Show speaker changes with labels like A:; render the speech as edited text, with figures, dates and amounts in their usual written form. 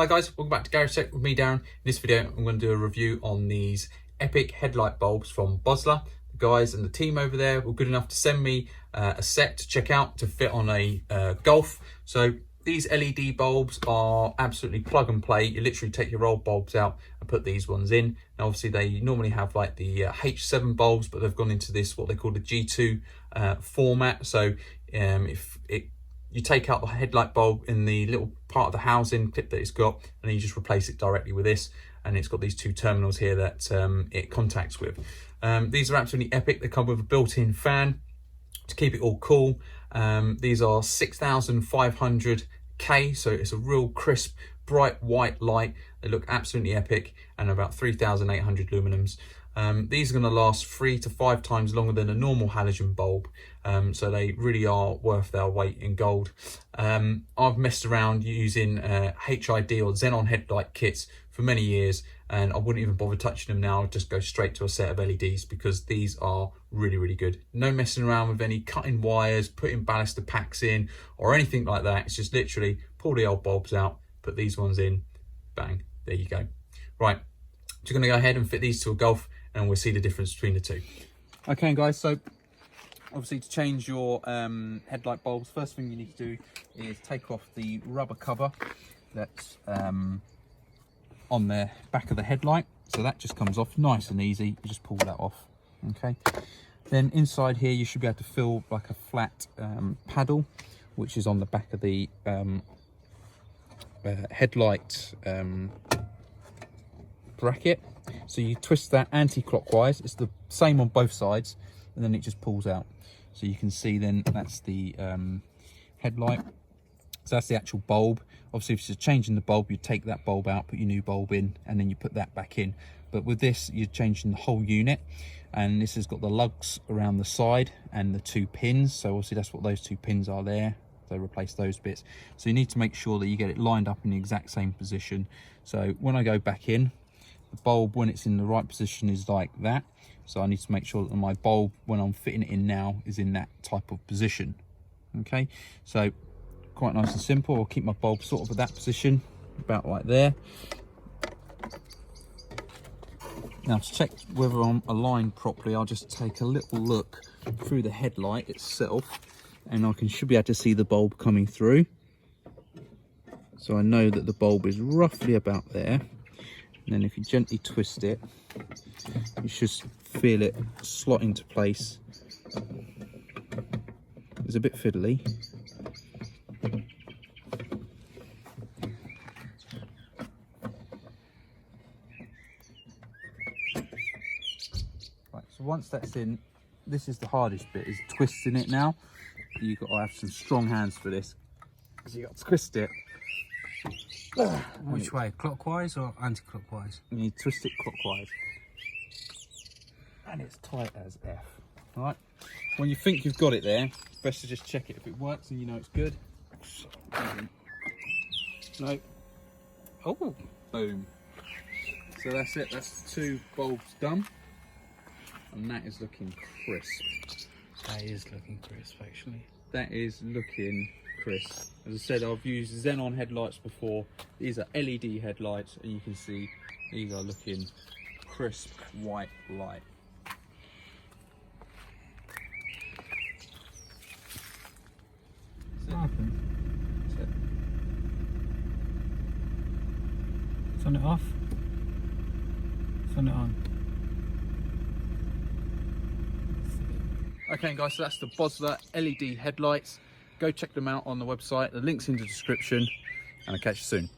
A: Hi guys, welcome back to GarageTech with me, Darren. In this video, I'm going to do a review on these epic headlight bulbs from Boslla. The guys and the team over there were good enough to send me a set to check out to fit on a Golf. So these LED bulbs are absolutely plug and play. You literally take your old bulbs out and put these ones in. Now obviously they normally have like the H7 bulbs, but they've gone into this, what they call the G2 format. So you take out the headlight bulb in the little part of the housing clip that it's got, and then you just replace it directly with this. And it's got these two terminals here that it contacts with. These are absolutely epic. They come with a built-in fan to keep it all cool. These are 6500K, so it's a real crisp, bright white light. They look absolutely epic, and about 3800 luminums. These are going to last 3 to 5 times longer than a normal halogen bulb, so they really are worth their weight in gold. I've messed around using HID or xenon headlight kits for many years, and I wouldn't even bother touching them now. I'd just go straight to a set of LEDs because these are really, really good. No messing around with any cutting wires, putting ballaster packs in or anything like that. It's just literally pull the old bulbs out, put these ones in, bang, there you go. Right, so going to go ahead and fit these to a Golf, and we'll see the difference between the two. Okay guys, so obviously to change your headlight bulbs, first thing you need to do is take off the rubber cover that's on the back of the headlight. So that just comes off nice and easy. You just pull that off. Okay, then inside here you should be able to feel like a flat paddle, which is on the back of the headlight bracket. So you twist that anti-clockwise. It's the same on both sides, and then it just pulls out. So you can see then that's the headlight. So that's the actual bulb. Obviously, if you're changing the bulb, you take that bulb out, put your new bulb in, and then you put that back in. But with this, you're changing the whole unit, and this has got the lugs around the side and the 2 pins. So obviously that's what those 2 pins are there. So replace those bits. So you need to make sure that you get it lined up in the exact same position. So when I go back in, the bulb, when it's in the right position, is like that. So I need to make sure that my bulb, when I'm fitting it in now, is in that type of position. Okay, so quite nice and simple. I'll keep my bulb sort of at that position, about like there. Now to check whether I'm aligned properly, I'll just take a little look through the headlight itself, and I should be able to see the bulb coming through. So I know that the bulb is roughly about there. And then if you gently twist it, you should feel it slot into place. It's a bit fiddly. Right, so once that's in, this is the hardest bit, is twisting it now. You've got to have some strong hands for this, because you've got to twist it.
B: Which way, clockwise or anti-clockwise?
A: You twist it clockwise, and it's tight as F. All right, when you think you've got it there, best to just check it. If it works and you know it's good, no, oh, boom. So that's it, that's the 2 bulbs done, and that is looking crisp.
B: That is looking crisp, actually.
A: That is looking crisp. As I said, I've used xenon headlights before. These are LED headlights, and you can see these are looking crisp white light.
B: Turn it off. Turn it on.
A: Okay guys, so that's the Boslla LED headlights. Go check them out on the website. The link's in the description, and I'll catch you soon.